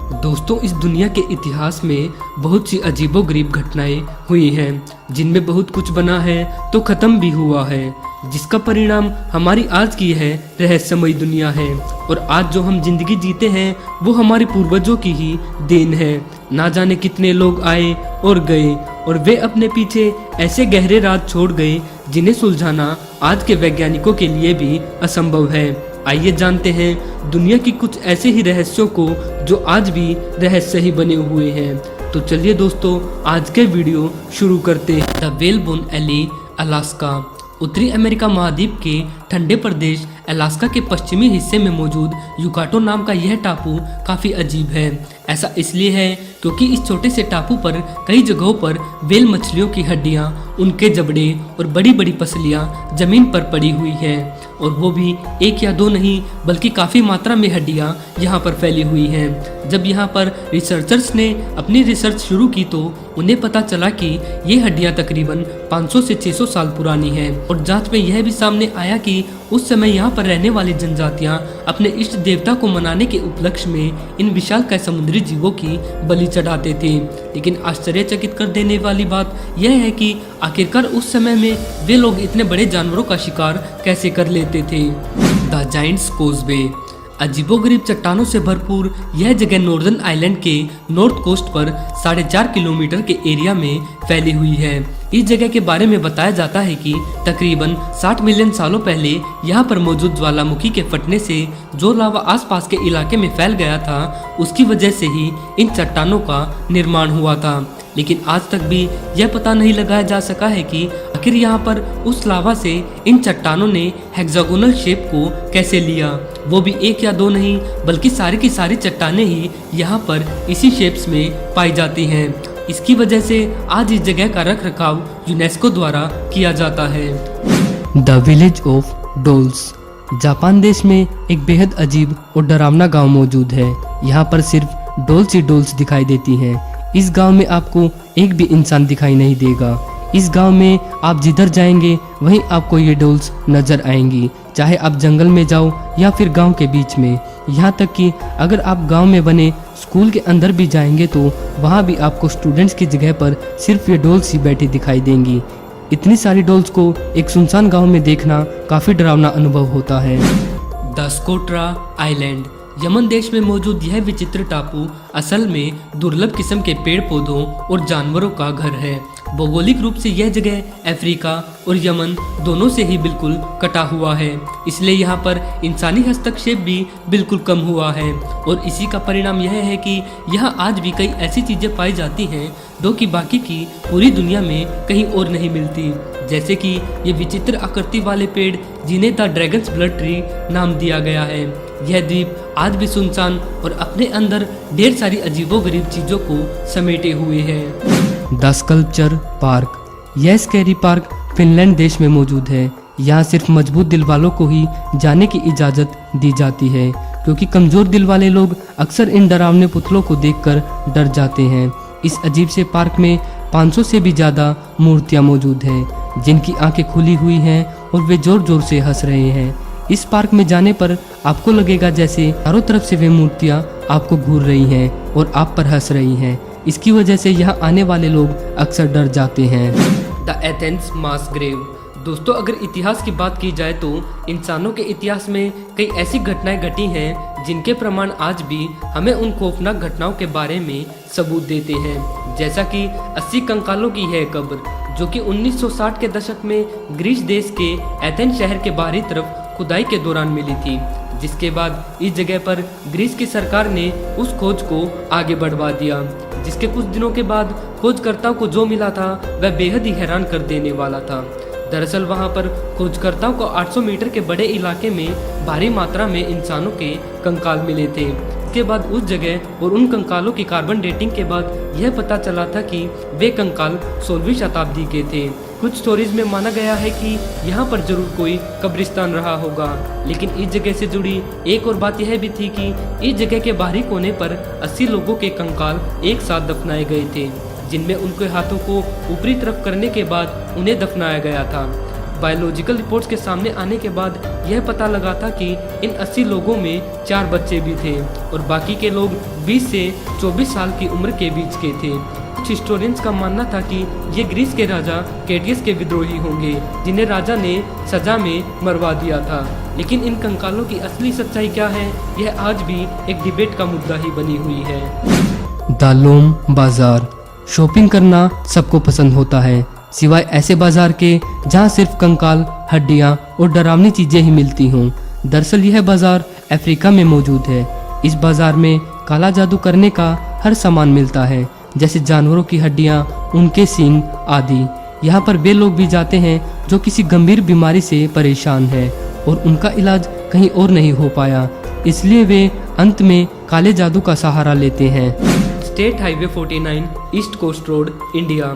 दोस्तों, इस दुनिया के इतिहास में बहुत सी अजीबोगरीब घटनाएं हुई हैं, जिनमें बहुत कुछ बना है तो खत्म भी हुआ है, जिसका परिणाम हमारी आज की है रहस्यमयी दुनिया है। और आज जो हम जिंदगी जीते हैं वो हमारे पूर्वजों की ही देन है। ना जाने कितने लोग आए और गए और वे अपने पीछे ऐसे गहरे राज छोड़ गए जिन्हें सुलझाना आज के वैज्ञानिकों के लिए भी असंभव है। आइए जानते हैं दुनिया की कुछ ऐसे ही रहस्यों को जो आज भी रहस्य ही बने हुए हैं। तो चलिए दोस्तों, आज के वीडियो शुरू करते हैं। The whalebone alley, Alaska. उत्तरी अमेरिका महाद्वीप के ठंडे प्रदेश अलास्का के पश्चिमी हिस्से में मौजूद युकाटो नाम का यह टापू काफ़ी अजीब है। ऐसा इसलिए है क्योंकि इस छोटे से टापू पर कई जगहों पर व्हेल मछलियों की हड्डियां, उनके जबड़े और बड़ी बड़ी पसलियां जमीन पर पड़ी हुई हैं, और वो भी एक या दो नहीं बल्कि काफ़ी मात्रा में हड्डियां यहाँ पर फैली हुई हैं। जब यहाँ पर रिसर्चर्स ने अपनी रिसर्च शुरू की तो उन्हें पता चला कि ये हड्डियां तकरीबन 500 से 600 साल पुरानी हैं, और जांच में यह भी सामने आया कि उस समय यहाँ पर रहने वाली जनजातियां अपने इष्ट देवता को मनाने के उपलक्ष्य में इन विशालकाय समुद्री जीवों की बलि चढ़ाते थे। लेकिन आश्चर्यचकित कर देने वाली बात यह है कि आखिरकार उस समय में वे लोग इतने बड़े जानवरों का शिकार कैसे कर लेते थे। The giants causeway. अजीबोगरीब चट्टानों से भरपूर यह जगह नॉर्दर्न आइलैंड के नॉर्थ कोस्ट पर 4.5 किलोमीटर के एरिया में फैली हुई है। इस जगह के बारे में बताया जाता है कि तकरीबन 60 मिलियन सालों पहले यहाँ पर मौजूद ज्वालामुखी के फटने से जो लावा आसपास के इलाके में फैल गया था, उसकी वजह से ही इन चट्टानों का निर्माण हुआ था। लेकिन आज तक भी यह पता नहीं लगाया जा सका है कि आखिर यहाँ पर उस लावा से इन चट्टानों ने हेक्सागोनल शेप को कैसे लिया। वो भी एक या दो नहीं बल्कि सारी की सारी चट्टानें ही यहाँ पर इसी शेप्स में पाई जाती हैं। इसकी वजह से आज इस जगह का रख रखाव यूनेस्को द्वारा किया जाता है। The village of dolls. Japan देश में एक बेहद अजीब और डरावना गांव मौजूद है। यहाँ पर सिर्फ डॉल्स ही डॉल्स दिखाई देती हैं। इस गांव में आपको एक भी इंसान दिखाई नहीं देगा। इस गांव में आप जिधर जाएंगे वहीं आपको ये डॉल्स नजर आएंगी, चाहे आप जंगल में जाओ या फिर गांव के बीच में। यहाँ तक कि अगर आप गांव में बने स्कूल के अंदर भी जाएंगे तो वहाँ भी आपको स्टूडेंट्स की जगह पर सिर्फ ये डॉल्स ही बैठी दिखाई देंगी। इतनी सारी डॉल्स को एक सुनसान गांव में देखना काफी डरावना अनुभव होता है। The स्कोट्रा island. यमन देश में मौजूद यह विचित्र टापू असल में दुर्लभ किस्म के पेड़ पौधों और जानवरों का घर है। भौगोलिक रूप से यह जगह अफ्रीका और यमन दोनों से ही बिल्कुल कटा हुआ है, इसलिए यहाँ पर इंसानी हस्तक्षेप भी बिल्कुल कम हुआ है। और इसी का परिणाम यह है कि यहाँ आज भी कई ऐसी चीजें पाई जाती हैं जो कि बाकी की पूरी दुनिया में कहीं और नहीं मिलती, जैसे कि ये विचित्र आकृति वाले पेड़ जिन्हें द ड्रैगन्स ब्लड ट्री नाम दिया गया है। यह द्वीप आज भी सुनसान और अपने अंदर ढेर सारी अजीबोगरीब चीजों को समेटे हुए है। The sculpture park. यह स्कैरी पार्क फिनलैंड देश में मौजूद है। यहाँ सिर्फ मजबूत दिल वालों को ही जाने की इजाजत दी जाती है, क्योंकि कमजोर दिल वाले लोग अक्सर इन डरावने पुतलों को देखकर डर जाते हैं। इस अजीब से पार्क में 500 से भी ज्यादा मूर्तियां मौजूद हैं, जिनकी आंखें खुली हुई हैं और वे जोर जोर से हंस रहे हैं। इस पार्क में जाने पर आपको लगेगा जैसे चारों तरफ से वे मूर्तियां आपको घूर रही हैं और आप पर हंस रही हैं। इसकी वजह से यहाँ आने वाले लोग अक्सर डर जाते हैं। The Athens mass grave. दोस्तों, अगर इतिहास की बात की जाए तो इंसानों के इतिहास में कई ऐसी घटनाएं घटी हैं जिनके प्रमाण आज भी हमें उन खौफनाक घटनाओं के बारे में सबूत देते हैं। जैसा कि 80 कंकालों की यह कब्र, जो कि 1960 के दशक में ग्रीस देश के एथेंस शहर के बाहरी तरफ खुदाई के दौरान मिली थी, जिसके बाद इस जगह पर ग्रीस की सरकार ने उस खोज को आगे बढ़वा दिया, जिसके कुछ दिनों के बाद खोजकर्ताओं को जो मिला था वह बेहद ही हैरान कर देने वाला था। दरअसल वहां पर खोजकर्ताओं को 800 मीटर के बड़े इलाके में भारी मात्रा में इंसानों के कंकाल मिले थे। इसके बाद उस जगह और उन कंकालों की कार्बन डेटिंग के बाद यह पता चला था कि वे कंकाल 16वीं शताब्दी के थे। कुछ स्टोरीज में माना गया है कि यहाँ पर जरूर कोई कब्रिस्तान रहा होगा, लेकिन इस जगह से जुड़ी एक और बात यह भी थी कि इस जगह के बाहरी कोने पर 80 लोगों के कंकाल एक साथ दफनाए गए थे, जिनमें उनके हाथों को ऊपरी तरफ करने के बाद उन्हें दफनाया गया था। बायोलॉजिकल रिपोर्ट्स के सामने आने के बाद यह पता लगा था कि इन 80 लोगों में 4 बच्चे भी थे और बाकी के लोग 20 से 24 साल की उम्र के बीच के थे। कुछ हिस्टोरियंस का मानना था कि ये ग्रीस के राजा कैटियस के विद्रोही होंगे, जिन्हें राजा ने सजा में मरवा दिया था। लेकिन इन कंकालों की असली सच्चाई क्या है, यह आज भी एक डिबेट का मुद्दा ही बनी हुई है। दालोम बाजार। शॉपिंग करना सबको पसंद होता है, सिवाय ऐसे बाजार के जहां सिर्फ कंकाल, हड्डियां और डरावनी चीजें ही मिलती हों। दरअसल यह बाजार अफ्रीका में मौजूद है। इस बाजार में काला जादू करने का हर सामान मिलता है, जैसे जानवरों की हड्डियां, उनके सींग आदि। यहाँ पर वे लोग भी जाते हैं जो किसी गंभीर बीमारी से परेशान है और उनका इलाज कहीं और नहीं हो पाया, इसलिए वे अंत में काले जादू का सहारा लेते हैं। State highway 49 East Coast Road, India.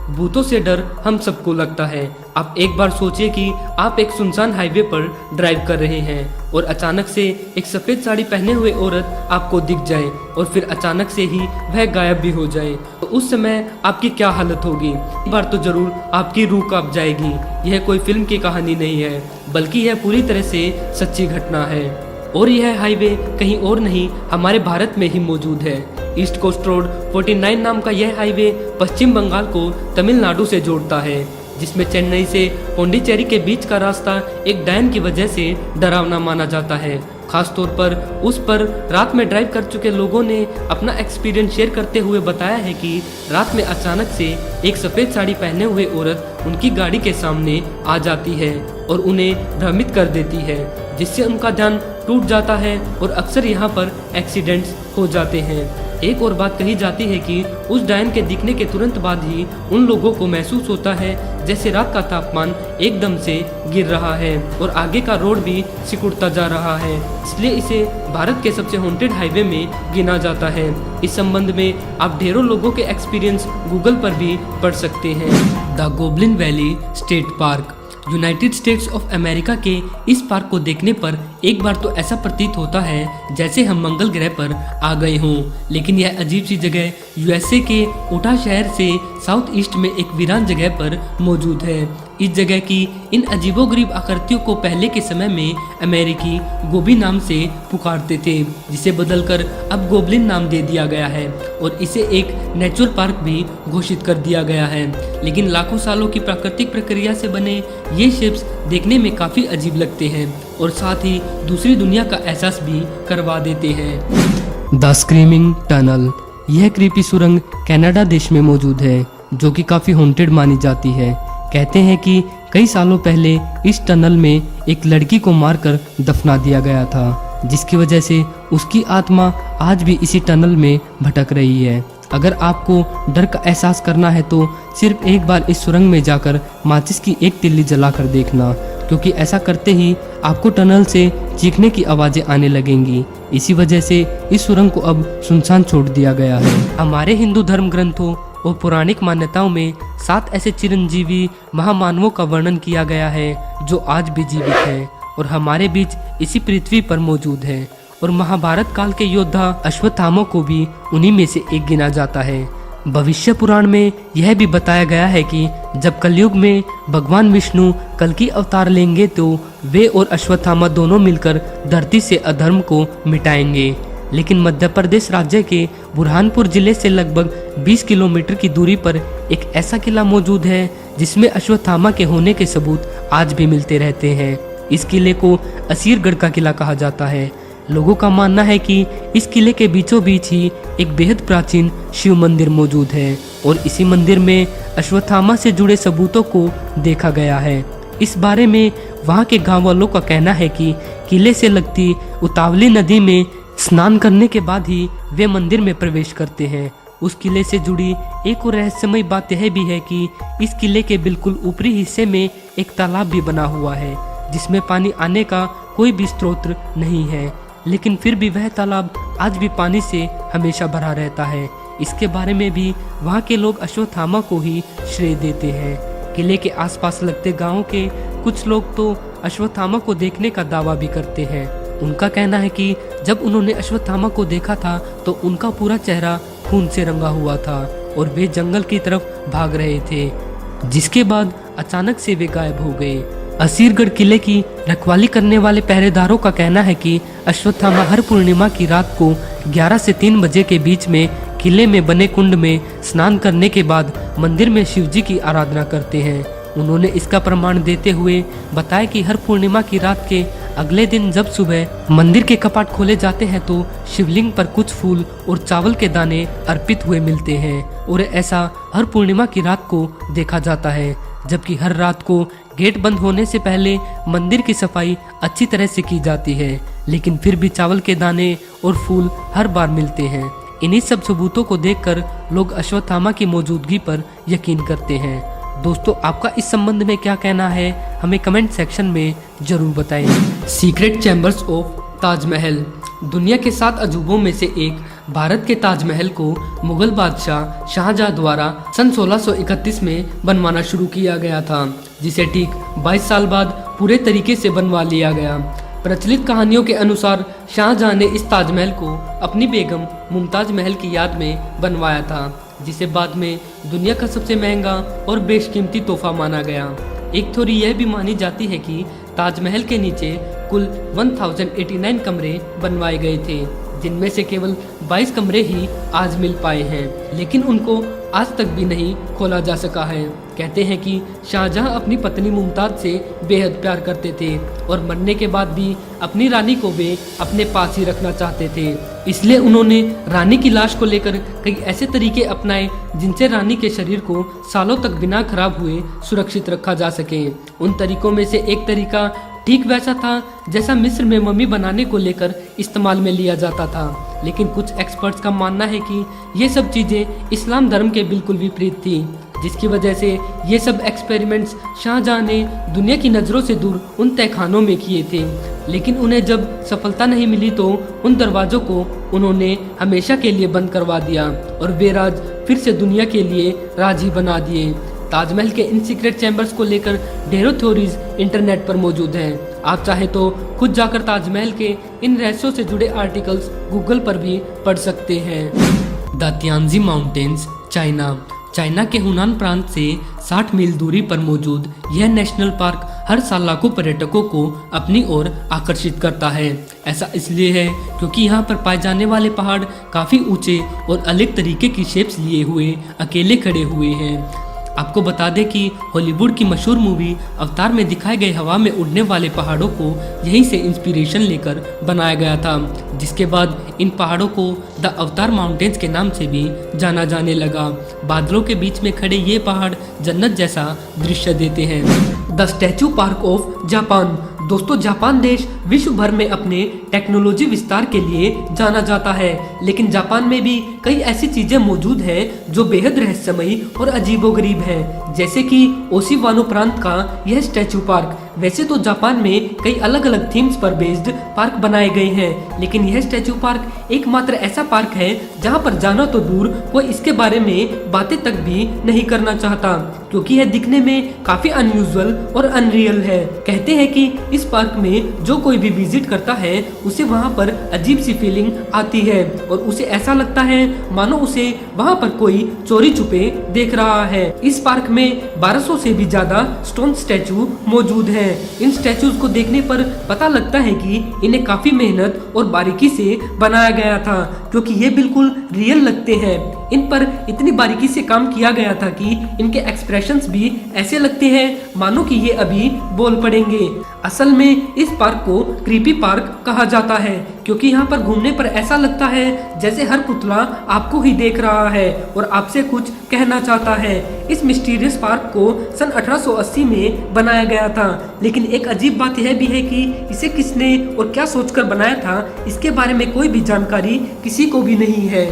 भूतों से डर हम सबको लगता है। आप एक बार सोचिए कि आप एक सुनसान हाईवे पर ड्राइव कर रहे हैं और अचानक से एक सफेद साड़ी पहने हुए औरत आपको दिख जाए और फिर अचानक से ही वह गायब भी हो जाए, तो उस समय आपकी क्या हालत होगी। एक बार तो जरूर आपकी रूह कांप जाएगी। यह कोई फिल्म की कहानी नहीं है, बल्कि यह पूरी तरह से सच्ची घटना है। और यह हाईवे कहीं और नहीं, हमारे भारत में ही मौजूद है। ईस्ट कोस्ट रोड 49 नाम का यह हाईवे पश्चिम बंगाल को तमिलनाडु से जोड़ता है, जिसमें चेन्नई से पौंडीचेरी के बीच का रास्ता एक डायन की वजह से डरावना माना जाता है। खास तौर पर उस पर रात में ड्राइव कर चुके लोगों ने अपना एक्सपीरियंस शेयर करते हुए बताया है कि रात में अचानक से एक सफ़ेद साड़ी पहने हुए औरत उनकी गाड़ी के सामने आ जाती है और उन्हें भ्रमित कर देती है, जिससे उनका ध्यान टूट जाता है और अक्सर यहाँ पर एक्सीडेंट्स हो जाते हैं। एक और बात कही जाती है कि उस डायन के दिखने के तुरंत बाद ही उन लोगों को महसूस होता है जैसे रात का तापमान एकदम से गिर रहा है और आगे का रोड भी सिकुड़ता जा रहा है, इसलिए इसे भारत के सबसे हॉन्टेड हाईवे में गिना जाता है। इस संबंध में आप ढेरों लोगों के एक्सपीरियंस गूगल पर भी पढ़ सकते हैं। The goblin valley state park. United states of America के इस पार्क को देखने पर एक बार तो ऐसा प्रतीत होता है जैसे हम मंगल ग्रह पर आ गए हों, लेकिन यह अजीब सी जगह यूएसए के उटा शहर से साउथ ईस्ट में एक वीरान जगह पर मौजूद है। इस जगह की इन अजीबोगरीब आकृतियों को पहले के समय में अमेरिकी गोबी नाम से पुकारते थे, जिसे बदलकर अब गोब्लिन नाम दे दिया गया है और इसे एक नेचुरल पार्क भी घोषित कर दिया गया है। लेकिन लाखों सालों की प्राकृतिक प्रक्रिया से बने ये शिप्स देखने में काफी अजीब लगते हैं और साथ ही दूसरी दुनिया का एहसास भी करवा देते हैं। The screaming tunnel. यह क्रीपी सुरंग कनाडा देश में मौजूद है, जो कि काफी हॉन्टेड मानी जाती है। कहते हैं कि कई सालों पहले इस टनल में एक लड़की को मारकर दफना दिया गया था, जिसकी वजह से उसकी आत्मा आज भी इसी टनल में भटक रही है। अगर आपको डर का एहसास करना है तो सिर्फ एक बार इस सुरंग में जाकर माचिस की एक तिल्ली जलाकर देखना, क्योंकि ऐसा करते ही आपको टनल से चीखने की आवाजें आने लगेंगी। इसी वजह से इस सुरंग को अब सुनसान छोड़ दिया गया है। हमारे हिंदू धर्म ग्रंथों और पौराणिक मान्यताओं में 7 ऐसे चिरंजीवी महामानवों का वर्णन किया गया है जो आज भी जीवित हैं और हमारे बीच इसी पृथ्वी पर मौजूद है। और महाभारत काल के योद्धा अश्वत्थामा को भी उन्हीं में से एक गिना जाता है। भविष्य पुराण में यह भी बताया गया है कि जब कलयुग में भगवान विष्णु कल की अवतार लेंगे तो वे और अश्वत्थामा दोनों मिलकर धरती से अधर्म को मिटाएंगे। लेकिन मध्य प्रदेश राज्य के बुरहानपुर जिले से लगभग 20 किलोमीटर की दूरी पर एक ऐसा किला मौजूद है जिसमें अश्वत्थामा के होने के सबूत आज भी मिलते रहते हैं। इस किले को असीरगढ़ का किला कहा जाता है। लोगों का मानना है कि इस किले के बीचों बीच ही एक बेहद प्राचीन शिव मंदिर मौजूद है और इसी मंदिर में अश्वत्थामा से जुड़े सबूतों को देखा गया है। इस बारे में वहाँ के गांव वालों का कहना है कि किले से लगती उतावली नदी में स्नान करने के बाद ही वे मंदिर में प्रवेश करते हैं। उस किले से जुड़ी एक और रहस्यमय बात यह भी है कि इस किले के बिल्कुल ऊपरी हिस्से में एक तालाब भी बना हुआ है, जिसमें पानी आने का कोई भी स्रोत नहीं है, लेकिन फिर भी वह तालाब आज भी पानी से हमेशा भरा रहता है। इसके बारे में भी वहाँ के लोग अश्वत्थामा को ही श्रेय देते हैं। किले के आसपास लगते गांवों के कुछ लोग तो अश्वत्थामा को देखने का दावा भी करते हैं। उनका कहना है कि जब उन्होंने अश्वत्थामा को देखा था तो उनका पूरा चेहरा खून से रंगा हुआ था और वे जंगल की तरफ भाग रहे थे, जिसके बाद अचानक से वे गायब हो गए। असीरगढ़ किले की रखवाली करने वाले पहरेदारों का कहना है कि अश्वत्थामा हर पूर्णिमा की रात को 11 से 3 बजे के बीच में किले में बने कुंड में स्नान करने के बाद मंदिर में शिवजी की आराधना करते हैं। उन्होंने इसका प्रमाण देते हुए बताया कि हर पूर्णिमा की रात के अगले दिन जब सुबह मंदिर के कपाट खोले जाते हैं तो शिवलिंग पर कुछ फूल और चावल के दाने अर्पित हुए मिलते हैं और ऐसा हर पूर्णिमा की रात को देखा जाता है। जबकि हर रात को गेट बंद होने से पहले मंदिर की सफाई अच्छी तरह से की जाती है, लेकिन फिर भी चावल के दाने और फूल हर बार मिलते हैं। इन्हीं सब सबूतों को देखकर लोग अश्वत्थामा की मौजूदगी पर यकीन करते हैं। दोस्तों, आपका इस संबंध में क्या कहना है, हमें कमेंट सेक्शन में जरूर बताएं। Secret chambers of Taj Mahal. दुनिया के 7 अजूबों में से एक भारत के ताजमहल को मुगल बादशाह शाहजहां द्वारा सन 1631 में बनवाना शुरू किया गया था, जिसे ठीक 22 साल बाद पूरे तरीके से बनवा लिया गया। प्रचलित कहानियों के अनुसार शाहजहां ने इस ताजमहल को अपनी बेगम मुमताज महल की याद में बनवाया था, जिसे बाद में दुनिया का सबसे महंगा और बेशकीमती तोहफा माना गया। एक थ्योरी यह भी मानी जाती है कि ताजमहल के नीचे कुल 1089 कमरे बनवाए गए थे, जिनमें से केवल 22 कमरे ही आज मिल पाए हैं, लेकिन उनको आज तक भी नहीं खोला जा सका है। कहते हैं कि शाहजहां अपनी पत्नी मुमताज से बेहद प्यार करते थे और मरने के बाद भी अपनी रानी को वे अपने पास ही रखना चाहते थे। इसलिए उन्होंने रानी की लाश को लेकर कई ऐसे तरीके अपनाए जिनसे रानी के शरीर को सालों तक बिना खराब हुए सुरक्षित रखा जा सके। उन तरीकों में से एक तरीका ठीक वैसा था जैसा मिस्र में मम्मी बनाने को लेकर इस्तेमाल में लिया जाता था, लेकिन कुछ एक्सपर्ट्स का मानना है कि ये सब चीज़ें इस्लाम धर्म के बिल्कुल विपरीत थी, जिसकी वजह से ये सब एक्सपेरिमेंट्स शाहजहां ने दुनिया की नज़रों से दूर उन तहखानों में किए थे। लेकिन उन्हें जब सफलता नहीं मिली तो उन दरवाज़ों को उन्होंने हमेशा के लिए बंद करवा दिया और वे राज फिर से दुनिया के लिए राज ही बना दिए। ताजमहल के इन सीक्रेट चैम्बर्स को लेकर ढेरों थ्योरीज इंटरनेट पर मौजूद हैं। आप चाहे तो खुद जाकर ताजमहल के इन रहस्यों से जुड़े आर्टिकल्स गूगल पर भी पढ़ सकते हैं। The Tianzi mountains, China. China के हुनान प्रांत से 60 मील दूरी पर मौजूद यह नेशनल पार्क हर साल लाखों पर्यटकों को अपनी ओर आकर्षित करता है। ऐसा इसलिए है क्योंकि यहाँ पर पाए जाने वाले पहाड़ काफ़ी ऊंचे और अलग तरीके की शेप्स लिए हुए अकेले खड़े हुए हैं। आपको बता दें कि हॉलीवुड की मशहूर मूवी अवतार में दिखाए गए हवा में उड़ने वाले पहाड़ों को यहीं से इंस्पिरेशन लेकर बनाया गया था, जिसके बाद इन पहाड़ों को द अवतार माउंटेन्स के नाम से भी जाना जाने लगा। बादलों के बीच में खड़े ये पहाड़ जन्नत जैसा दृश्य देते हैं। The statue park of Japan. दोस्तों, जापान देश विश्व भर में अपने टेक्नोलॉजी विस्तार के लिए जाना जाता है, लेकिन जापान में भी कई ऐसी चीजें मौजूद हैं जो बेहद रहस्यमयी और अजीबोगरीब हैं, जैसे कि ओशिवानो प्रांत का यह स्टैचू पार्क। वैसे तो जापान में कई अलग अलग थीम्स पर बेस्ड पार्क बनाए गए हैं, लेकिन यह स्टैचू पार्क एकमात्र ऐसा पार्क है जहां पर जाना तो दूर कोई इसके बारे में बातें तक भी नहीं करना चाहता, क्योंकि यह दिखने में काफी अनयूजुअल और अनरियल है। कहते हैं कि इस पार्क में जो कोई भी विजिट करता है उसे वहां पर अजीब सी फीलिंग आती है और उसे ऐसा लगता है मानो उसे वहां पर कोई चोरी छुपे देख रहा है। इस पार्क में 1200 से भी ज्यादा स्टोन स्टैचू मौजूद हैं। इन स्टैचूज को देखने पर पता लगता है कि इन्हें काफी मेहनत और बारीकी से बनाया गया था, क्योंकि ये बिल्कुल रियल लगते हैं। इन पर इतनी बारीकी से काम किया गया था कि इनके एक्सप्रेशंस भी ऐसे लगते हैं मानो कि ये अभी बोल पड़ेंगे। असल में इस पार्क को क्रीपी पार्क कहा जाता है, क्योंकि यहाँ पर घूमने पर ऐसा लगता है जैसे हर पुतला आपको ही देख रहा है और आपसे कुछ कहना चाहता है। इस मिस्टीरियस पार्क को सन 1880 में बनाया गया था, लेकिन एक अजीब बात यह भी है कि इसे किसने और क्या सोचकर बनाया था, इसके बारे में कोई भी जानकारी किसी को भी नहीं है।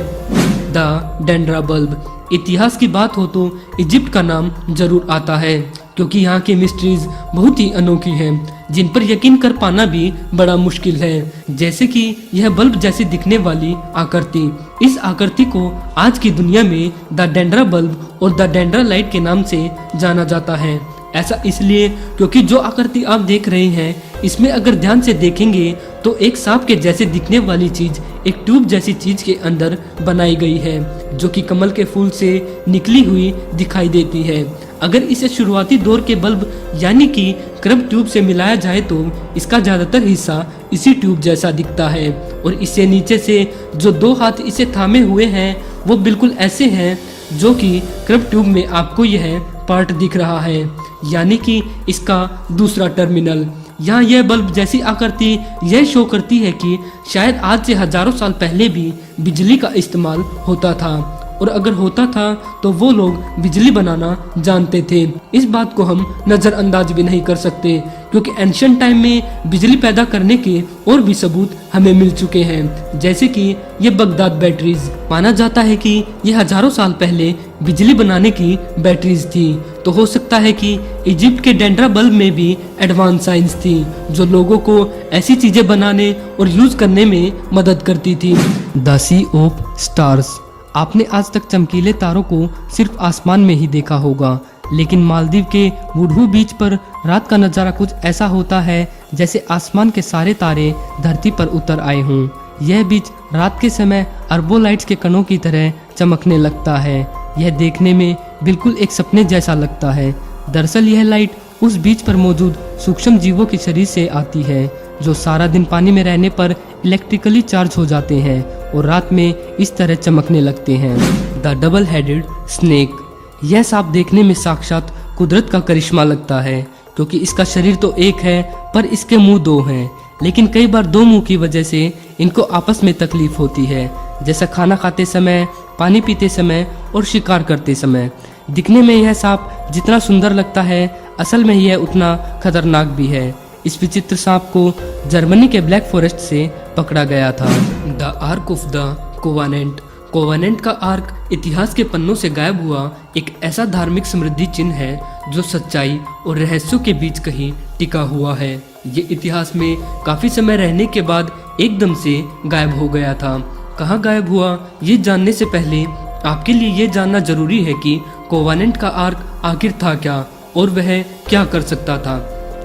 The Dendra bulb. इतिहास की बात हो तो इजिप्ट का नाम जरूर आता है, क्योंकि यहाँ की मिस्ट्रीज बहुत ही अनोखी हैं, जिन पर यकीन कर पाना भी बड़ा मुश्किल है। जैसे कि यह बल्ब जैसी दिखने वाली आकृति। इस आकृति को आज की दुनिया में द डेंड्रा बल्ब और द डेंड्रा लाइट के नाम से जाना जाता है। ऐसा इसलिए क्योंकि जो आकृति आप देख रहे हैं, इसमें अगर ध्यान से देखेंगे तो एक सांप के जैसे दिखने वाली चीज एक ट्यूब जैसी चीज के अंदर बनाई गई है, जो कि कमल के फूल से निकली हुई दिखाई देती है। अगर इसे शुरुआती दौर के बल्ब यानी कि क्रब ट्यूब से मिलाया जाए तो इसका ज्यादातर हिस्सा इसी ट्यूब जैसा दिखता है और इससे नीचे से जो दो हाथ इसे थामे हुए हैं वो बिल्कुल ऐसे हैं जो कि क्रब ट्यूब में आपको यह पार्ट दिख रहा है, यानी कि इसका दूसरा टर्मिनल। यहाँ यह बल्ब जैसी आकृति यह शो करती है कि शायद आज से हजारों साल पहले भी बिजली का इस्तेमाल होता था, और अगर होता था तो वो लोग बिजली बनाना जानते थे। इस बात को हम नज़रअंदाज भी नहीं कर सकते क्योंकि एंशिएंट टाइम में बिजली पैदा करने के और भी सबूत हमें मिल चुके हैं, जैसे कि ये बगदाद बैटरीज। माना जाता है कि ये हजारों साल पहले बिजली बनाने की बैटरीज थी, तो हो सकता है कि इजिप्ट के डेंड्रा बल्ब में भी एडवांस साइंस थी जो लोगों को ऐसी चीजें बनाने और यूज करने में मदद करती थी। The sea of stars. आपने आज तक चमकीले तारों को सिर्फ आसमान में ही देखा होगा, लेकिन मालदीव के वुडहू बीच पर रात का नज़ारा कुछ ऐसा होता है जैसे आसमान के सारे तारे धरती पर उतर आए हों। यह बीच रात के समय अरबों लाइट्स के कणों की तरह चमकने लगता है। यह देखने में बिल्कुल एक सपने जैसा लगता है। दरअसल यह लाइट उस बीच पर मौजूद सूक्ष्म जीवों के शरीर से आती है जो सारा दिन पानी में रहने पर इलेक्ट्रिकली चार्ज हो जाते हैं और रात में इस तरह चमकने लगते हैं। The double headed snake. यह सांप देखने में साक्षात कुदरत का करिश्मा लगता है क्योंकि इसका शरीर तो एक है पर इसके मुंह दो हैं, लेकिन कई बार दो मुंह की वजह से इनको आपस में तकलीफ होती है, जैसा खाना खाते समय, पानी पीते समय और शिकार करते समय। दिखने में यह सांप जितना सुंदर लगता है असल में यह उतना खतरनाक भी है। इस विचित्र सांप को जर्मनी के ब्लैक फॉरेस्ट से पकड़ा गया था। The arc of the covenant. Covenant का आर्क इतिहास के पन्नों से गायब हुआ एक ऐसा धार्मिक समृद्धि चिन्ह है जो सच्चाई और रहस्यों के बीच कहीं टिका हुआ है। ये इतिहास में काफी समय रहने के बाद एकदम से गायब हो गया था। कहाँ गायब हुआ ये जानने से पहले आपके लिए ये जानना जरूरी है कि कोवेनेंट का आर्क आखिर था क्या और वह क्या कर सकता था।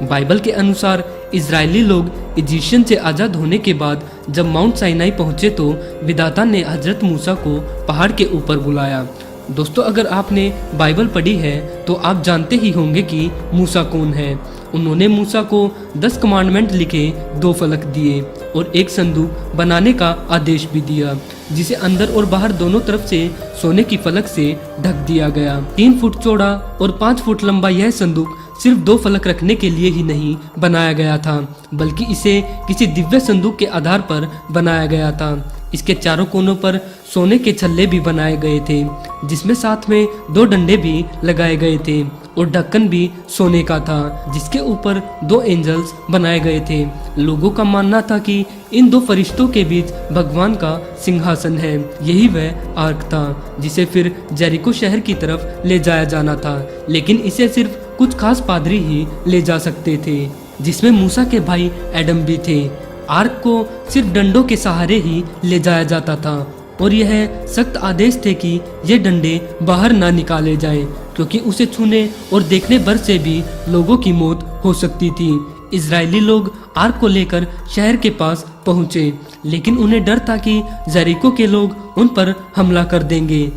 बाइबल के अनुसार इजरायली लोग इजिप्शियन से आज़ाद होने के बाद जब माउंट साइनाई पहुंचे तो विधाता ने हजरत मूसा को पहाड़ के ऊपर बुलाया। दोस्तों, अगर आपने बाइबल पढ़ी है तो आप जानते ही होंगे कि मूसा कौन है। उन्होंने मूसा को 10 कमांडमेंट लिखे, 2 फलक दिए और एक संदूक बनाने का आदेश भी दिया जिसे अंदर और बाहर दोनों तरफ से सोने की फलक से ढक दिया गया। 3 फुट चौड़ा और 5 फुट लंबा यह संदूक सिर्फ 2 फलक रखने के लिए ही नहीं बनाया गया था, बल्कि इसे किसी दिव्य संदूक के आधार पर बनाया गया था। इसके चारों कोनों पर सोने के छल्ले भी बनाए गए थे जिसमें साथ में 2 डंडे भी लगाए गए थे और ढक्कन भी सोने का था जिसके ऊपर 2 एंजल्स बनाए गए थे। लोगों का मानना था कि इन 2 फरिश्तों के बीच भगवान का सिंहासन है। यही वह आर्क था जिसे फिर जेरिको शहर की तरफ ले जाया जाना था, लेकिन इसे सिर्फ कुछ खास पादरी ही ले जा सकते थे जिसमें मूसा के भाई एडम भी थे। आर्क को सिर्फ डंडों के सहारे ही ले जाया जाता था और यह सख्त आदेश थे कि ये डंडे बाहर ना निकाले जाएं क्योंकि उसे छूने और देखने भर से भी लोगों की मौत हो सकती थी। इजरायली लोग आर्क को लेकर शहर के पास पहुंचे, लेकिन उन्हें डर था कि जेरिको के लोग उन पर हमला कर देंगे।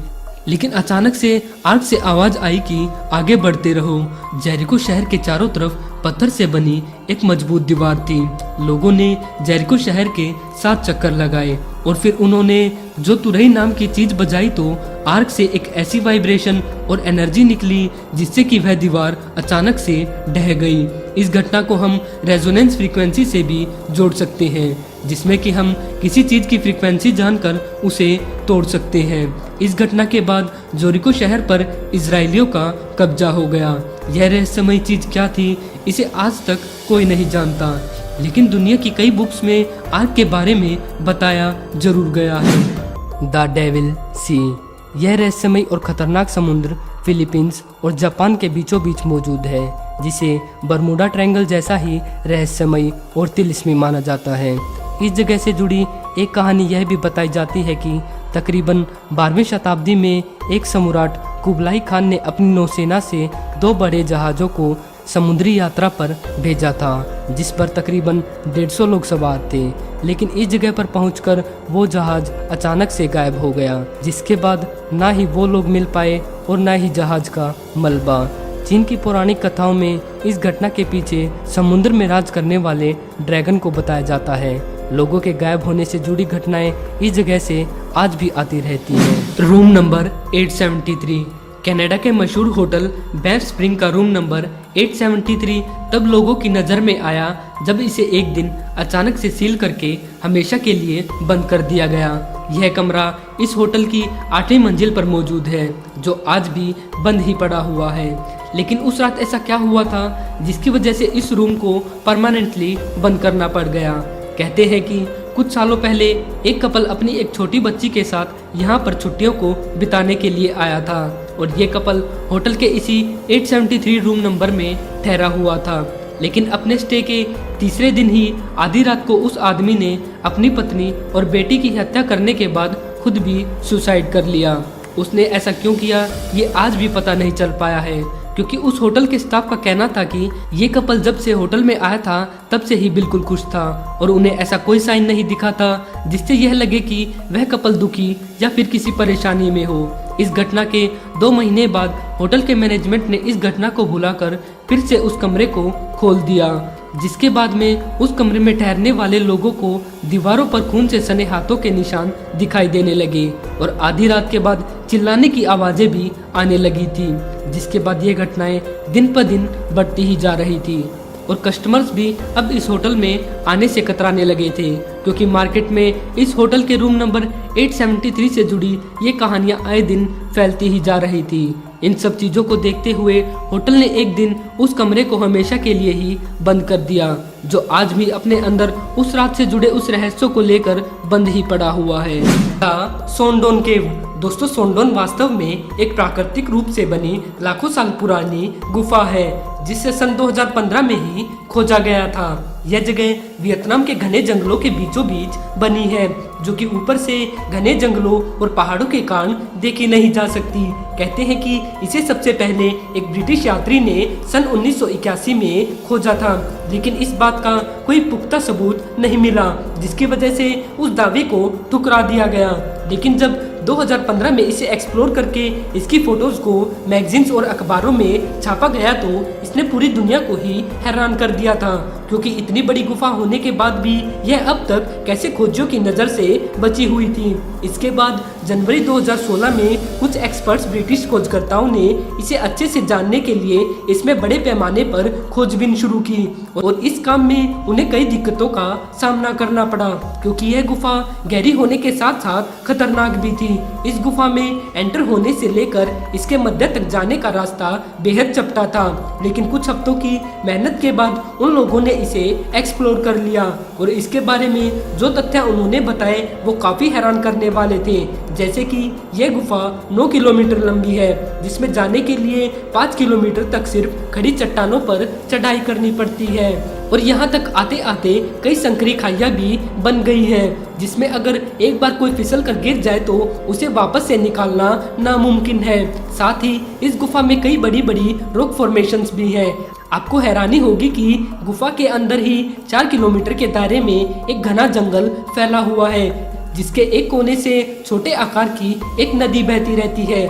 लेकिन अचानक से आर्क से आवाज आई कि आगे बढ़ते रहो। जेरिको शहर के चारों तरफ पत्थर से बनी एक मजबूत दीवार थी। लोगों ने जेरिको शहर के 7 चक्कर लगाए और फिर उन्होंने जो तुरही नाम की चीज बजाई तो आर्क से एक ऐसी वाइब्रेशन और एनर्जी निकली जिससे कि वह दीवार अचानक से ढह गई। इस घटना को हम रेजोनेंस फ्रीक्वेंसी से भी जोड़ सकते हैं जिसमें कि हम किसी चीज की फ्रीक्वेंसी जानकर उसे तोड़ सकते हैं। इस घटना के बाद जेरिको शहर पर इजरायलियों का कब्जा हो गया। यह रहस्यमय चीज क्या थी इसे आज तक कोई नहीं जानता, लेकिन दुनिया की कई बुक्स में आर्क के बारे में बताया जरूर गया है। द डेविल सी। यह रहस्यमय और खतरनाक समुद्र फिलीपींस और जापान के बीचों बीच मौजूद है जिसे बरमुडा ट्रायंगल जैसा ही रहस्यमय और तिलिस्मी माना जाता है। इस जगह से जुड़ी एक कहानी यह भी बताई जाती है कि तकरीबन 12वीं शताब्दी में एक सम्राट कुबलाई खान ने अपनी नौसेना से 2 बड़े जहाज़ों को समुद्री यात्रा पर भेजा था जिस पर तकरीबन 150 लोग सवार थे, लेकिन इस जगह पर पहुंचकर वो जहाज़ अचानक से गायब हो गया जिसके बाद ना ही वो लोग मिल पाए और ना ही जहाज़ का मलबा। चीन की पौराणिक कथाओं में इस घटना के पीछे समुद्र में राज करने वाले ड्रैगन को बताया जाता है। लोगों के गायब होने से जुड़ी घटनाएं इस जगह से आज भी आती रहती हैं। Room number 873। कनाडा के मशहूर होटल बैंफ स्प्रिंग का रूम नंबर 873 तब लोगों की नज़र में आया जब इसे एक दिन अचानक से सील करके हमेशा के लिए बंद कर दिया गया। यह कमरा इस होटल की 8वीं मंजिल पर मौजूद है, जो आज भी बंद ही पड़ा हुआ है। लेकिन उस रात ऐसा क्या हुआ था जिसकी वजह से इस रूम को परमानेंटली बंद करना पड़ गया। कहते हैं कि कुछ सालों पहले एक कपल अपनी एक छोटी बच्ची के साथ यहाँ पर छुट्टियों को बिताने के लिए आया था और ये कपल होटल के इसी 873 रूम नंबर में ठहरा हुआ था। लेकिन अपने स्टे के तीसरे दिन ही आधी रात को उस आदमी ने अपनी पत्नी और बेटी की हत्या करने के बाद खुद भी सुसाइड कर लिया। उसने ऐसा क्यों किया ये आज भी पता नहीं चल पाया है, क्योंकि उस होटल के स्टाफ का कहना था कि ये कपल जब से होटल में आया था तब से ही बिल्कुल खुश था और उन्हें ऐसा कोई साइन नहीं दिखा था जिससे यह लगे कि वह कपल दुखी या फिर किसी परेशानी में हो। इस घटना के 2 महीने बाद होटल के मैनेजमेंट ने इस घटना को भुलाकर फिर से उस कमरे को खोल दिया, जिसके बाद में उस कमरे में ठहरने वाले लोगों को दीवारों पर खून से सने हाथों के निशान दिखाई देने लगे और आधी रात के बाद चिल्लाने की आवाजें भी आने लगी थी, जिसके बाद ये घटनाएं दिन पर दिन बढ़ती ही जा रही थी और कस्टमर्स भी अब इस होटल में आने से कतराने लगे थे, क्योंकि मार्केट में इस होटल के रूम नंबर 873 से जुड़ी ये कहानियां आए दिन फैलती ही जा रही थी। इन सब चीज़ों को देखते हुए होटल ने एक दिन उस कमरे को हमेशा के लिए ही बंद कर दिया, जो आज भी अपने अंदर उस रात से जुड़े उस रहस्यों को लेकर बंद ही पड़ा हुआ है। सोंडोन केव। दोस्तों, सोंडोन वास्तव में एक प्राकृतिक रूप से बनी लाखों साल पुरानी गुफा है, जिसे सन 2015 में ही खोजा गया था। यह जगह वियतनाम के घने जंगलों के बीचों बीच बनी है, जो कि ऊपर से घने जंगलों और पहाड़ों के कारण देखी नहीं जा सकती। कहते हैं कि इसे सबसे पहले एक ब्रिटिश यात्री ने सन 1981 में खोजा था, लेकिन इस बात का कोई पुख्ता सबूत नहीं मिला, जिसकी वजह से उस दावे को ठुकरा दिया गया। लेकिन जब 2015 में इसे एक्सप्लोर करके इसकी फोटोज को मैगजीन्स और अखबारों में छापा गया तो इसने पूरी दुनिया को ही हैरान कर दिया था, क्योंकि इतनी बड़ी गुफा होने के बाद भी यह अब तक कैसे खोजियों की नज़र से बची हुई थी। इसके बाद जनवरी 2016 में कुछ एक्सपर्ट्स ब्रिटिश खोजकर्ताओं ने इसे अच्छे से जानने के लिए इसमें बड़े पैमाने पर खोजबीन शुरू की और इस काम में उन्हें कई दिक्कतों का सामना करना पड़ा, क्योंकि यह गुफा गहरी होने के साथ साथ खतरनाक भी थी। इस गुफा में एंटर होने से लेकर इसके मध्य तक जाने का रास्ता बेहद चपटा था, लेकिन कुछ हफ्तों की मेहनत के बाद उन लोगों ने इसे एक्सप्लोर कर लिया और इसके बारे में जो तथ्य उन्होंने बताए वो काफी हैरान करने वाले थे। जैसे कि यह गुफा 9 किलोमीटर लंबी है, जिसमें जाने के लिए 5 किलोमीटर तक सिर्फ खड़ी चट्टानों पर चढ़ाई करनी पड़ती है और यहाँ तक आते आते कई संकरी खाइयाँ भी बन गई हैं, जिसमें अगर एक बार कोई फिसल कर गिर जाए तो उसे वापस से निकालना नामुमकिन है। साथ ही इस गुफा में कई बड़ी बड़ी रॉक फॉर्मेशंस भी हैं। आपको हैरानी होगी कि गुफा के अंदर ही 4 किलोमीटर के दायरे में एक घना जंगल फैला हुआ है, जिसके एक कोने से छोटे आकार की एक नदी बहती रहती है।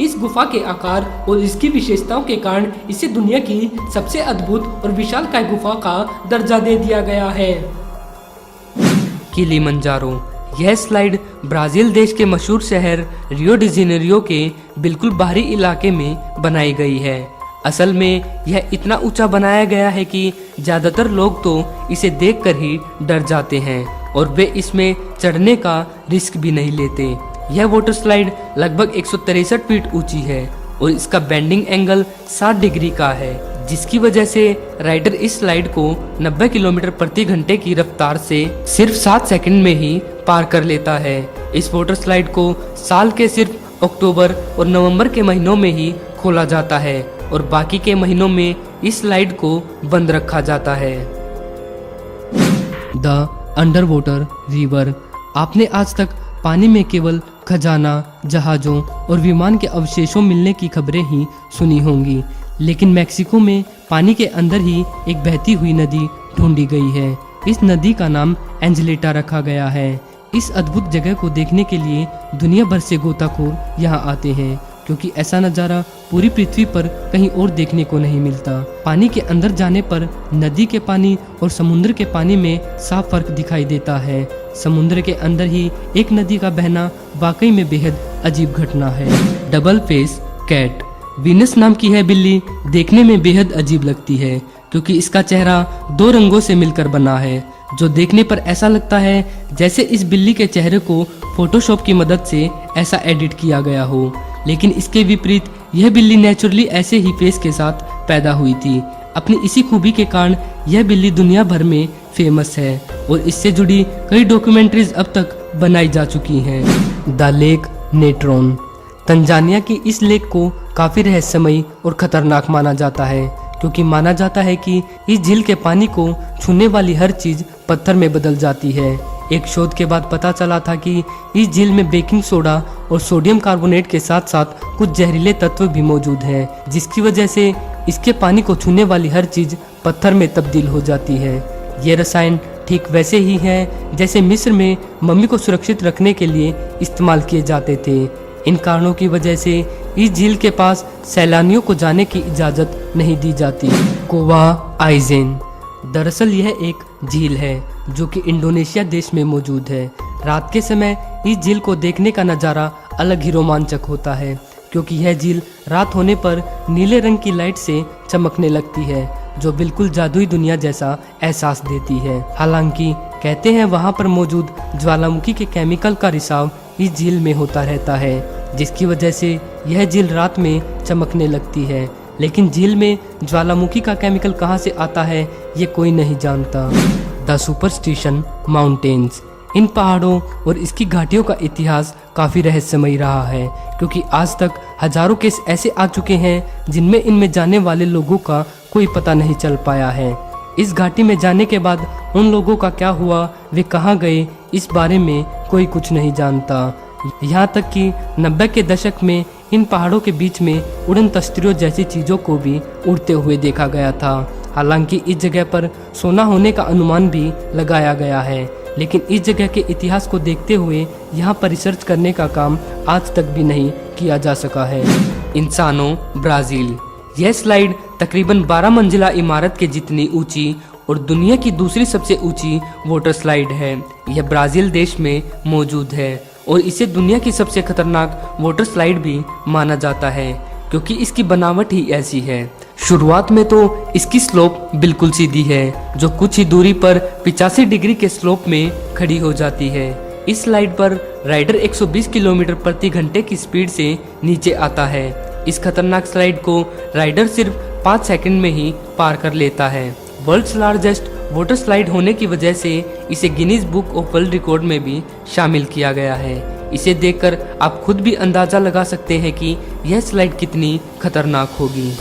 इस गुफा के आकार और इसकी विशेषताओं के कारण इसे दुनिया की सबसे अद्भुत और विशालकाय गुफा का दर्जा दे दिया गया है। किलिमंजारो। यह स्लाइड ब्राजील देश के मशहूर शहर रियो डी जेनेरियो के बिल्कुल बाहरी इलाके में बनाई गई है। असल में यह इतना ऊंचा बनाया गया है कि ज़्यादातर लोग तो इसे देखकर ही डर जाते हैं और वे इसमें चढ़ने का रिस्क भी नहीं लेते। यह वाटर स्लाइड लगभग 163 फीट ऊंची है और इसका बेंडिंग एंगल 60 डिग्री का है, जिसकी वजह से राइडर इस स्लाइड को 90 किलोमीटर प्रति घंटे की रफ्तार से सिर्फ 7 सेकंड में ही पार कर लेता है। इस वाटर स्लाइड को साल के सिर्फ अक्टूबर और नवंबर के महीनों में ही खोला जाता है और बाकी के महीनों में इस स्लाइड को बंद रखा जाता है। The under water river. आपने आज तक पानी में केवल खजाना, जहाज़ों और विमान के अवशेषों मिलने की खबरें ही सुनी होंगी, लेकिन मेक्सिको में पानी के अंदर ही एक बहती हुई नदी ढूंढी गई है। इस नदी का नाम एंजेलिटा रखा गया है। इस अद्भुत जगह को देखने के लिए दुनिया भर से गोताखोर यहाँ आते हैं क्योंकि ऐसा नज़ारा पूरी पृथ्वी पर कहीं और देखने को नहीं मिलता। पानी के अंदर जाने पर नदी के पानी और समुद्र के पानी में साफ फर्क दिखाई देता है। समुद्र के अंदर ही एक नदी का बहना वाकई में बेहद अजीब घटना है। डबल फेस कैट वीनस नाम की है बिल्ली देखने में बेहद अजीब लगती है, क्योंकि इसका चेहरा 2 रंगों से मिलकर बना है, जो देखने पर ऐसा लगता है जैसे इस बिल्ली के चेहरे को फोटोशॉप की मदद से ऐसा एडिट किया गया हो। लेकिन इसके विपरीत यह बिल्ली नेचुरली ऐसे ही फेस के साथ पैदा हुई थी। अपनी इसी खूबी के कारण यह बिल्ली दुनिया भर में फेमस है और इससे जुड़ी कई डॉक्यूमेंट्रीज अब तक बनाई जा चुकी हैं। द लेक नेट्रॉन तंजानिया की इस लेक को काफी रहस्यमयी और खतरनाक माना जाता है, क्योंकि माना जाता है कि इस झील के पानी को छूने वाली हर चीज पत्थर में बदल जाती है। एक शोध के बाद पता चला था कि इस झील में बेकिंग सोडा और सोडियम कार्बोनेट के साथ साथ कुछ जहरीले तत्व भी मौजूद हैं, जिसकी वजह से इसके पानी को छूने वाली हर चीज पत्थर में तब्दील हो जाती है। ये रसायन ठीक वैसे ही हैं जैसे मिस्र में मम्मी को सुरक्षित रखने के लिए इस्तेमाल किए जाते थे। इन कारणों की वजह से इस झील के पास सैलानियों को जाने की इजाज़त नहीं दी जाती। कोवा आइजेन दरअसल यह एक झील है जो कि इंडोनेशिया देश में मौजूद है। रात के समय इस झील को देखने का नज़ारा अलग ही रोमांचक होता है, क्योंकि यह झील रात होने पर नीले रंग की लाइट से चमकने लगती है, जो बिल्कुल जादुई दुनिया जैसा एहसास देती है। हालांकि कहते हैं वहां पर मौजूद ज्वालामुखी के केमिकल का रिसाव इस झील में होता रहता है, जिसकी वजह से यह झील रात में चमकने लगती है। लेकिन झील में ज्वालामुखी का केमिकल कहां से आता है ये कोई नहीं जानता। द सुपरस्टिशन माउंटेन्स इन पहाड़ों और इसकी घाटियों का इतिहास काफ़ी रहस्यमयी रहा है, क्योंकि आज तक हजारों केस ऐसे आ चुके हैं जिनमें इनमें जाने वाले लोगों का कोई पता नहीं चल पाया है। इस घाटी में जाने के बाद उन लोगों का क्या हुआ, वे कहाँ गए, इस बारे में कोई कुछ नहीं जानता। यहाँ तक कि 90 के दशक में इन पहाड़ों के बीच में उड़न तश्तरियों जैसी चीज़ों को भी उड़ते हुए देखा गया था। हालांकि इस जगह पर सोना होने का अनुमान भी लगाया गया है, लेकिन इस जगह के इतिहास को देखते हुए यहाँ पर रिसर्च करने का काम आज तक भी नहीं किया जा सका है। इंसानो ब्राज़ील यह स्लाइड तकरीबन 12 मंजिला इमारत के जितनी ऊंची और दुनिया की दूसरी सबसे ऊंची वाटर स्लाइड है। यह ब्राज़ील देश में मौजूद है और इसे दुनिया की सबसे खतरनाक वाटर स्लाइड भी माना जाता है, क्योंकि इसकी बनावट ही ऐसी है। शुरुआत में तो इसकी स्लोप बिल्कुल सीधी है, जो कुछ ही दूरी पर 85 डिग्री के स्लोप में खड़ी हो जाती है। इस स्लाइड पर राइडर 120 किलोमीटर प्रति घंटे की स्पीड से नीचे आता है। इस खतरनाक स्लाइड को राइडर सिर्फ 5 सेकंड में ही पार कर लेता है। वर्ल्ड्स लार्जेस्ट वाटर स्लाइड होने की वजह से इसे Guinness book of world record में भी शामिल किया गया है। इसे देखकर आप खुद भी अंदाजा लगा सकते हैं कि यह स्लाइड कितनी खतरनाक होगी।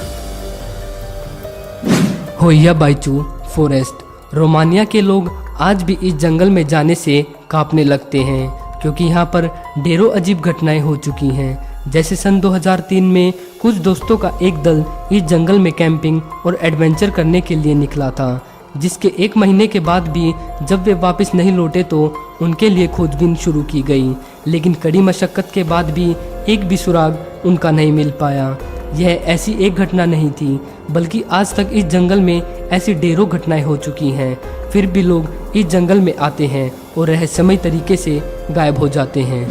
होया बाइचू फॉरेस्ट रोमानिया के लोग आज भी इस जंगल में जाने से कांपने लगते हैं, क्योंकि यहाँ पर ढेरों अजीब घटनाएं हो चुकी हैं। जैसे सन 2003 में कुछ दोस्तों का एक दल इस जंगल में कैंपिंग और एडवेंचर करने के लिए निकला था, जिसके 1 महीने के बाद भी जब वे वापस नहीं लौटे तो उनके लिए खोजबीन शुरू की गई, लेकिन कड़ी मशक्कत के बाद भी एक भी सुराग उनका नहीं मिल पाया। यह ऐसी एक घटना नहीं थी, बल्कि आज तक इस जंगल में ऐसी ढेरों घटनाएं हो चुकी हैं। फिर भी लोग इस जंगल में आते हैं और रहस्यमय तरीके से गायब हो जाते हैं।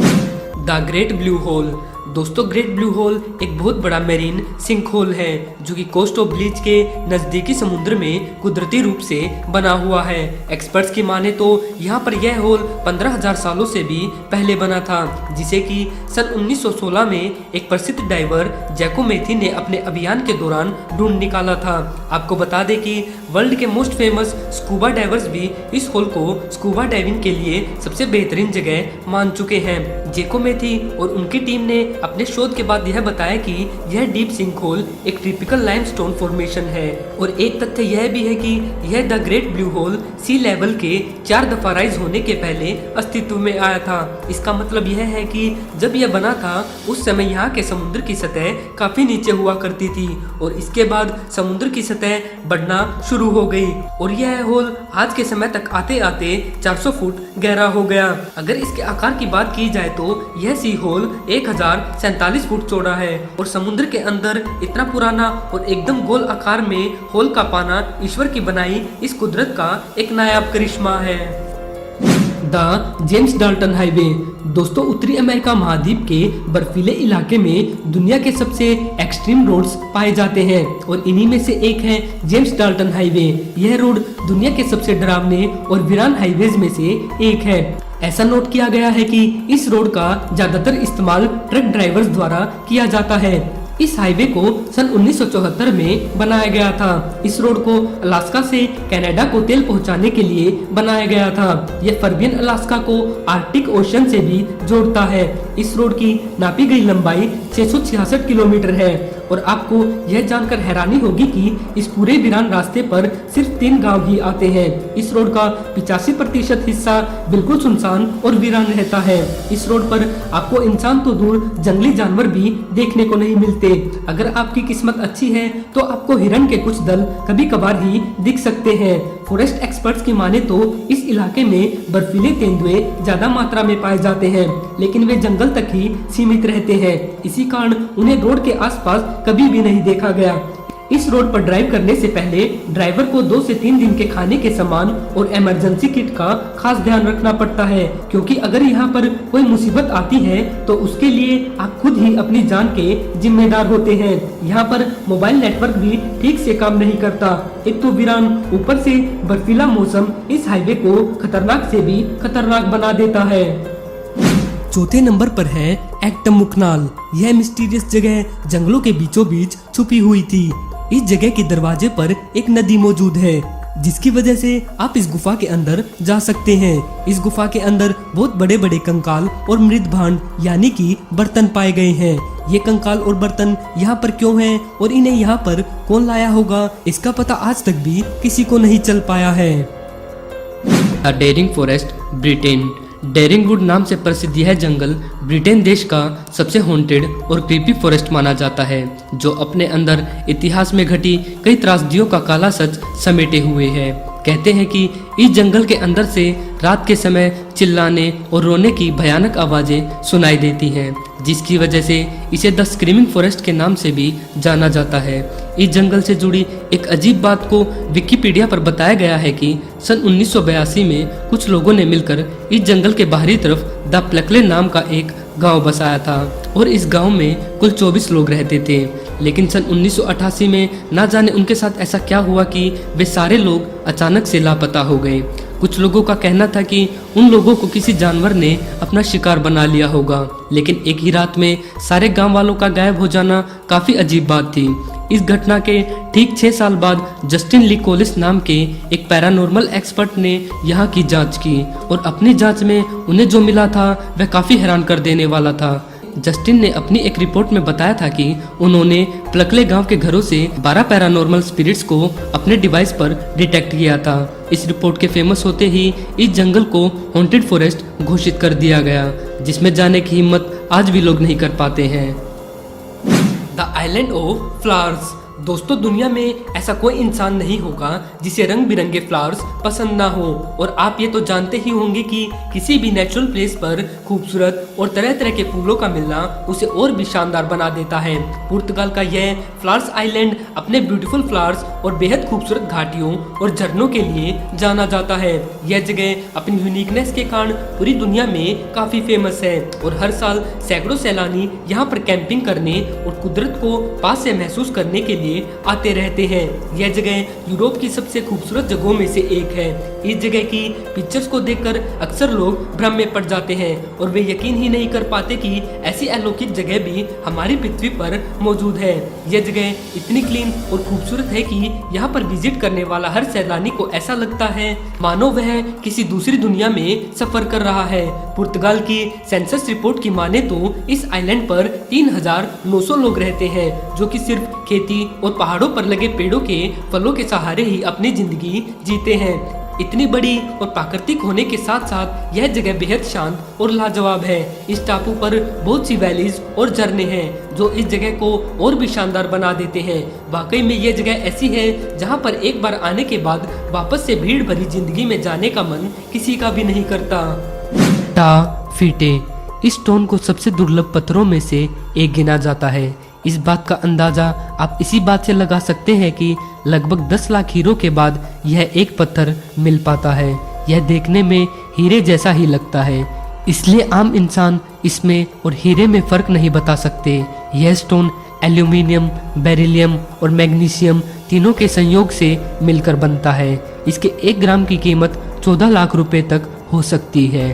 द ग्रेट ब्लू होल दोस्तों, ग्रेट ब्लू होल एक बहुत बड़ा मेरीन सिंक होल है, जो कि कोस्ट ऑफ ब्लीच के नज़दीकी समुद्र में कुदरती रूप से बना हुआ है। एक्सपर्ट्स की माने तो यहाँ पर यह होल 15,000 सालों से भी पहले बना था, जिसे कि सन 1916 में एक प्रसिद्ध डाइवर जैको मैथी ने अपने अभियान के दौरान ढूंढ निकाला था। आपको बता दें कि वर्ल्ड के मोस्ट फेमस स्कूबा डाइवर्स भी इस होल को स्कूबा डाइविंग के लिए सबसे बेहतरीन जगह मान चुके हैं। जैको मैथी और उनकी टीम ने अपने शोध के बाद यह बताया कि यह डीप सिंक होल एक टिपिकल लाइमस्टोन फॉर्मेशन है, और एक तथ्य यह भी है कि यह the Great Blue Hole sea level के 4 दफा राइज होने के पहले अस्तित्व में आया था। इसका मतलब यह है कि जब यह बना था उस समय यहाँ के समुद्र की सतह काफी नीचे हुआ करती थी, और इसके बाद समुद्र की सतह बढ़ना शुरू शुरू हो गई और यह होल आज के समय तक आते आते 400 फुट गहरा हो गया। अगर इसके आकार की बात की जाए तो यह सी होल 1047 फुट चौड़ा है और समुद्र के अंदर इतना पुराना और एकदम गोल आकार में होल का पाना ईश्वर की बनाई इस कुदरत का एक नायाब करिश्मा है। द जेम्स डाल्टन हाईवे दोस्तों, उत्तरी अमेरिका महाद्वीप के बर्फीले इलाके में दुनिया के सबसे एक्सट्रीम रोड्स पाए जाते हैं और इन्हीं में से एक है जेम्स डाल्टन हाईवे। यह रोड दुनिया के सबसे डरावने और वीरान हाईवेज में से एक है। ऐसा नोट किया गया है कि इस रोड का ज्यादातर इस्तेमाल ट्रक ड्राइवर्स द्वारा किया जाता है। इस हाईवे को सन 1974 में बनाया गया था। इस रोड को अलास्का से कनाडा को तेल पहुंचाने के लिए बनाया गया था। यह फर्बियन अलास्का को आर्कटिक ओशन से भी जोड़ता है। इस रोड की नापी गई लंबाई 666 किलोमीटर है और आपको यह जानकर हैरानी होगी कि इस पूरे वीरान रास्ते पर सिर्फ 3 गांव ही आते हैं। इस रोड का 85% हिस्सा बिल्कुल सुनसान और वीरान रहता है। इस रोड पर आपको इंसान तो दूर जंगली जानवर भी देखने को नहीं मिलते। अगर आपकी किस्मत अच्छी है तो आपको हिरण के कुछ दल कभी कभार ही दिख सकते हैं। फॉरेस्ट एक्सपर्ट्स की माने तो इस इलाके में बर्फीले तेंदुए ज्यादा मात्रा में पाए जाते हैं, लेकिन वे जंगल तक ही सीमित रहते हैं। इसी कारण उन्हें रोड के आसपास कभी भी नहीं देखा गया। इस रोड पर ड्राइव करने से पहले ड्राइवर को 2 से 3 दिन के खाने के सामान और इमरजेंसी किट का खास ध्यान रखना पड़ता है, क्योंकि अगर यहाँ पर कोई मुसीबत आती है तो उसके लिए आप खुद ही अपनी जान के जिम्मेदार होते हैं। यहाँ पर मोबाइल नेटवर्क भी ठीक से काम नहीं करता। एक तो वीरान, ऊपर से बर्फीला मौसम इस हाईवे को खतरनाक से भी खतरनाक बना देता है। चौथे नंबर पर है एक्टमुकनाल। यह मिस्टीरियस जगह जंगलों के बीचों बीच छुपी हुई थी। इस जगह के दरवाजे पर एक नदी मौजूद है, जिसकी वजह से आप इस गुफा के अंदर जा सकते हैं। इस गुफा के अंदर बहुत बड़े बड़े कंकाल और मृत भांड यानी कि बर्तन पाए गए हैं। ये कंकाल और बर्तन यहाँ पर क्यों हैं और इन्हें यहाँ पर कौन लाया होगा, इसका पता आज तक भी किसी को नहीं चल पाया है। The Dering forest, Britain. Dering Wood नाम से प्रसिद्ध यह जंगल ब्रिटेन देश का सबसे हॉन्टेड और क्रीपी फॉरेस्ट माना जाता है, जो अपने अंदर इतिहास में घटी कई त्रासदियों का काला सच समेटे हुए है। कहते हैं कि इस जंगल के अंदर से रात के समय चिल्लाने और रोने की भयानक आवाजें सुनाई देती हैं, जिसकी वजह से इसे द स्क्रीमिंग फॉरेस्ट के नाम से भी जाना जाता है। इस जंगल से जुड़ी एक अजीब बात को विकिपीडिया पर बताया गया है कि सन 1982 में कुछ लोगों ने मिलकर इस जंगल के बाहरी तरफ द प्लकले नाम का एक गांव बसाया था और इस गांव में कुल 24 लोग रहते थे। लेकिन सन 1988 में ना जाने उनके साथ ऐसा क्या हुआ कि वे सारे लोग अचानक से लापता हो गए। कुछ लोगों का कहना था कि उन लोगों को किसी जानवर ने अपना शिकार बना लिया होगा, लेकिन एक ही रात में सारे गांव वालों का गायब हो जाना काफी अजीब बात थी। इस घटना के ठीक 6 साल बाद जस्टिन ली कोलिस नाम के एक पैरानॉर्मल एक्सपर्ट ने यहाँ की जांच की और अपनी जांच में उन्हें जो मिला था वह काफी हैरान कर देने वाला था। जस्टिन ने अपनी एक रिपोर्ट में बताया था कि उन्होंने प्लकले गांव के घरों से 12 पैरानॉर्मल स्पिरिट्स को अपने डिवाइस पर डिटेक्ट किया था। इस रिपोर्ट के फेमस होते ही इस जंगल को हॉन्टेड फॉरेस्ट घोषित कर दिया गया, जिसमें जाने की हिम्मत आज भी लोग नहीं कर पाते हैं। The island of flowers. दोस्तों, दुनिया में ऐसा कोई इंसान नहीं होगा जिसे रंग बिरंगे फ्लावर्स पसंद ना हो, और आप ये तो जानते ही होंगे कि किसी भी नेचुरल प्लेस पर खूबसूरत और तरह तरह के फूलों का मिलना उसे और भी शानदार बना देता है। पुर्तगाल का यह फ्लावर्स आइलैंड अपने ब्यूटीफुल फ्लावर्स और बेहद खूबसूरत घाटियों और झरनों के लिए जाना जाता है। यह जगह अपनी यूनिकनेस के कारण पूरी दुनिया में काफी फेमस है और हर साल सैकड़ों सैलानी यहाँ पर कैंपिंग करने और कुदरत को पास से महसूस करने के लिए आते रहते हैं। यह जगह यूरोप की सबसे खूबसूरत जगहों में से एक है। इस जगह की पिक्चर्स को देखकर अक्सर लोग भ्रम में पड़ जाते हैं और वे यकीन ही नहीं कर पाते कि ऐसी अलौकिक जगह भी हमारी पृथ्वी पर मौजूद है। यह जगह इतनी क्लीन और खूबसूरत है कि यहाँ पर विजिट करने वाला हर सैलानी को ऐसा लगता है मानो वह किसी दूसरी दुनिया में सफर कर रहा है। पुर्तगाल की सेंसस रिपोर्ट की माने तो इस आइलैंड पर 3900 लोग रहते हैं, जो कि सिर्फ खेती और पहाड़ों पर लगे पेड़ों के फलों के सहारे ही अपनी जिंदगी जीते हैं। इतनी बड़ी और प्राकृतिक होने के साथ साथ यह जगह बेहद शांत और लाजवाब है। इस टापू पर बहुत सी वैलीज और झरने हैं जो इस जगह को और भी शानदार बना देते हैं। वाकई में यह जगह ऐसी है जहां पर एक बार आने के बाद वापस से भीड़ भरी जिंदगी में जाने का मन किसी का भी नहीं करता। टाफीटे इस स्टोन को सबसे दुर्लभ पत्थरों में से एक गिना जाता है। इस बात का अंदाजा आप इसी बात से लगा सकते हैं कि लगभग 10 लाख हीरो के बाद यह एक पत्थर मिल पाता है। यह देखने में हीरे जैसा ही लगता है, इसलिए आम इंसान इसमें और हीरे में फर्क नहीं बता सकते। यह स्टोन एल्यूमिनियम, बेरिलियम और मैग्नीशियम तीनों के संयोग से मिलकर बनता है। इसके 1 ग्राम की कीमत 14 लाख रुपए तक हो सकती है।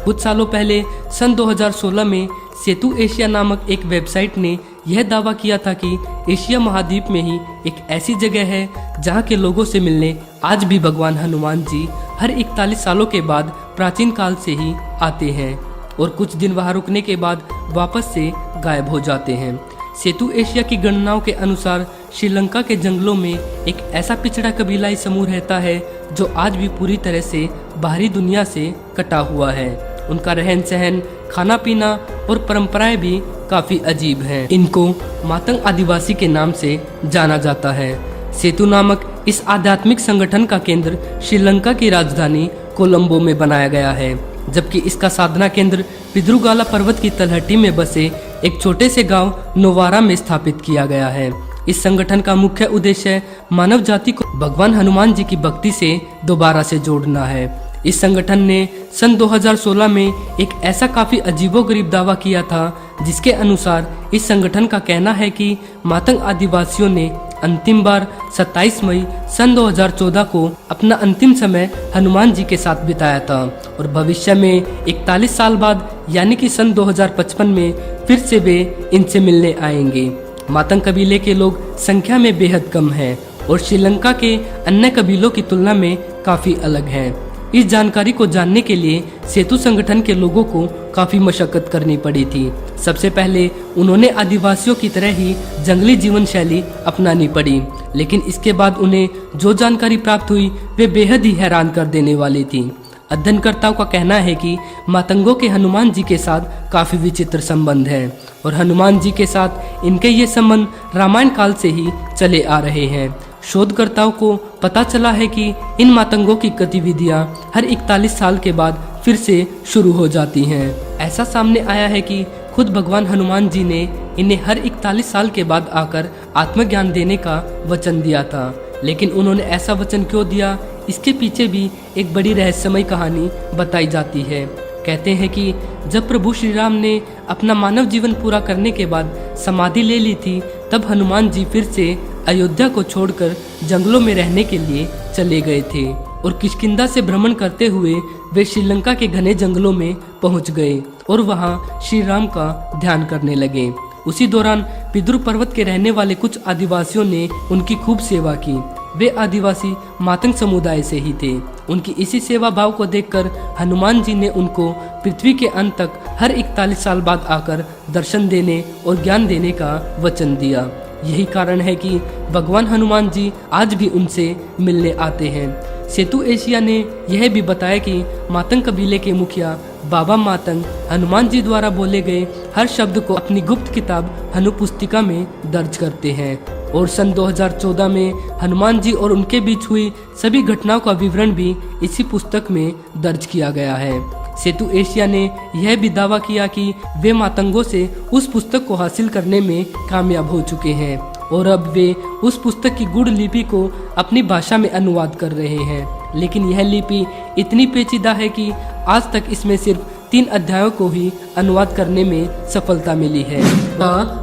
कुछ सालों पहले सन 2016 में सेतु एशिया नामक एक वेबसाइट ने यह दावा किया था कि एशिया महाद्वीप में ही एक ऐसी जगह है जहां के लोगों से मिलने आज भी भगवान हनुमान जी हर 41 सालों के बाद प्राचीन काल से ही आते हैं और कुछ दिन वहां रुकने के बाद वापस से गायब हो जाते हैं। सेतु एशिया की गणनाओं के अनुसार श्रीलंका के जंगलों में एक ऐसा पिछड़ा कबीलाई समूह रहता है जो आज भी पूरी तरह से बाहरी दुनिया से कटा हुआ है। उनका रहन सहन, खाना पीना और परंपराएं भी काफी अजीब हैं। इनको मातंग आदिवासी के नाम से जाना जाता है। सेतु नामक इस आध्यात्मिक संगठन का केंद्र श्रीलंका की राजधानी कोलंबो में बनाया गया है, जबकि इसका साधना केंद्र पिद्रुगाला पर्वत की तलहटी में बसे एक छोटे से गांव नोवारा में स्थापित किया गया है। इस संगठन का मुख्य उद्देश्य मानव जाति को भगवान हनुमान जी की भक्ति से दोबारा से जोड़ना है। इस संगठन ने सन 2016 में एक ऐसा काफी अजीबोगरीब दावा किया था जिसके अनुसार इस संगठन का कहना है कि मातंग आदिवासियों ने अंतिम बार 27 मई सन 2014 को अपना अंतिम समय हनुमान जी के साथ बिताया था और भविष्य में 41 साल बाद यानी कि सन 2055 में फिर से वे इनसे मिलने आएंगे। मातंग कबीले के लोग संख्या में बेहद कम हैं और श्रीलंका के अन्य कबीलों की तुलना में काफी अलग हैं। इस जानकारी को जानने के लिए सेतु संगठन के लोगों को काफी मशक्कत करनी पड़ी थी। सबसे पहले उन्होंने आदिवासियों की तरह ही जंगली जीवन शैली अपनानी पड़ी, लेकिन इसके बाद उन्हें जो जानकारी प्राप्त हुई वे बेहद ही हैरान कर देने वाली थी। अध्ययनकर्ताओं का कहना है कि मातंगों के हनुमान जी के साथ काफी विचित्र संबंध है और हनुमान जी के साथ इनके ये संबंध रामायण काल से ही चले आ रहे हैं। शोधकर्ताओं को पता चला है कि इन मातंगों की गतिविधियां हर 41 साल के बाद फिर से शुरू हो जाती हैं। ऐसा सामने आया है कि खुद भगवान हनुमान जी ने इन्हें हर 41 साल के बाद आकर आत्मज्ञान देने का वचन दिया था, लेकिन उन्होंने ऐसा वचन क्यों दिया, इसके पीछे भी एक बड़ी रहस्यमय कहानी बताई जाती है। कहते हैं कि जब प्रभु श्री राम ने अपना मानव जीवन पूरा करने के बाद समाधि ले ली थी, तब हनुमान जी फिर से अयोध्या को छोड़कर जंगलों में रहने के लिए चले गए थे और किष्किंधा से भ्रमण करते हुए वे श्रीलंका के घने जंगलों में पहुंच गए और वहां श्री राम का ध्यान करने लगे। उसी दौरान पिद्रु पर्वत के रहने वाले कुछ आदिवासियों ने उनकी खूब सेवा की। वे आदिवासी मातंग समुदाय से ही थे। उनकी इसी सेवा भाव को देखकर हनुमान जी ने उनको पृथ्वी के अंत तक हर 41 साल बाद आकर दर्शन देने और ज्ञान देने का वचन दिया। यही कारण है कि भगवान हनुमान जी आज भी उनसे मिलने आते हैं। सेतु एशिया ने यह भी बताया कि मातंग कबीले के मुखिया बाबा मातंग हनुमान जी द्वारा बोले गए हर शब्द को अपनी गुप्त किताब हनु पुस्तिका में दर्ज करते हैं और सन 2014 में हनुमान जी और उनके बीच हुई सभी घटनाओं का विवरण भी इसी पुस्तक में दर्ज किया गया है। सेतु एशिया ने यह भी दावा किया कि वे मातंगों से उस पुस्तक को हासिल करने में कामयाब हो चुके हैं और अब वे उस पुस्तक की गुड़ लिपि को अपनी भाषा में अनुवाद कर रहे हैं, लेकिन यह लिपि इतनी पेचीदा है कि आज तक इसमें सिर्फ 3 अध्यायों को ही अनुवाद करने में सफलता मिली है।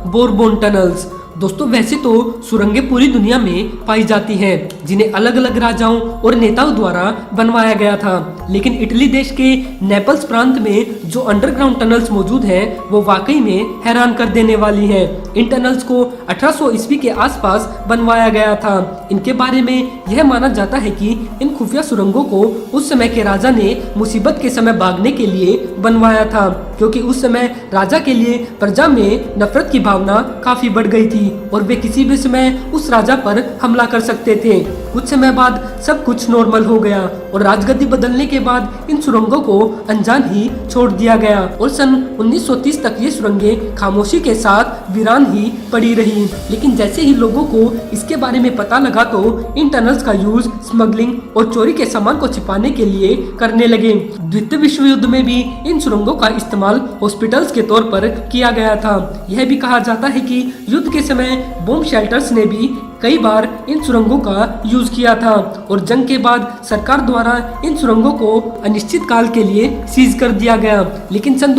बोरबोन टनल्स दोस्तों, वैसे तो सुरंगें पूरी दुनिया में पाई जाती हैं जिन्हें अलग अलग राजाओं और नेताओं द्वारा बनवाया गया था, लेकिन इटली देश के नेपल्स प्रांत में जो अंडरग्राउंड टनल्स मौजूद हैं वो वाकई में हैरान कर देने वाली हैं। इन टनल्स को 1800 ईस्वी के आसपास बनवाया गया था। इनके बारे में यह माना जाता है कि इन खुफिया सुरंगों को उस समय के राजा ने मुसीबत के समय भागने के लिए बनवाया था, क्योंकि उस समय राजा के लिए प्रजा में नफरत की भावना काफी बढ़ गई थी और वे किसी भी समय उस राजा पर हमला कर सकते थे। कुछ समय बाद सब कुछ नॉर्मल हो गया और राजगद्दी बदलने के बाद इन सुरंगों को अनजान ही छोड़ दिया गया और सन 1930 तक ये सुरंगें खामोशी के साथ वीरान ही पड़ी रही। लेकिन जैसे ही लोगों को इसके बारे में पता लगा तो इन टनल्स का यूज स्मगलिंग और चोरी के सामान को छिपाने के लिए करने लगे। द्वितीय विश्व युद्ध में भी इन सुरंगों का इस्तेमाल हॉस्पिटल्स के तौर पर किया गया था। यह भी कहा जाता है कि युद्ध के समय बॉम्ब शेल्टर्स ने भी कई बार इन सुरंगों का यूज किया था और जंग के बाद सरकार द्वारा इन सुरंगों को अनिश्चित काल के लिए सीज कर दिया गया। लेकिन सन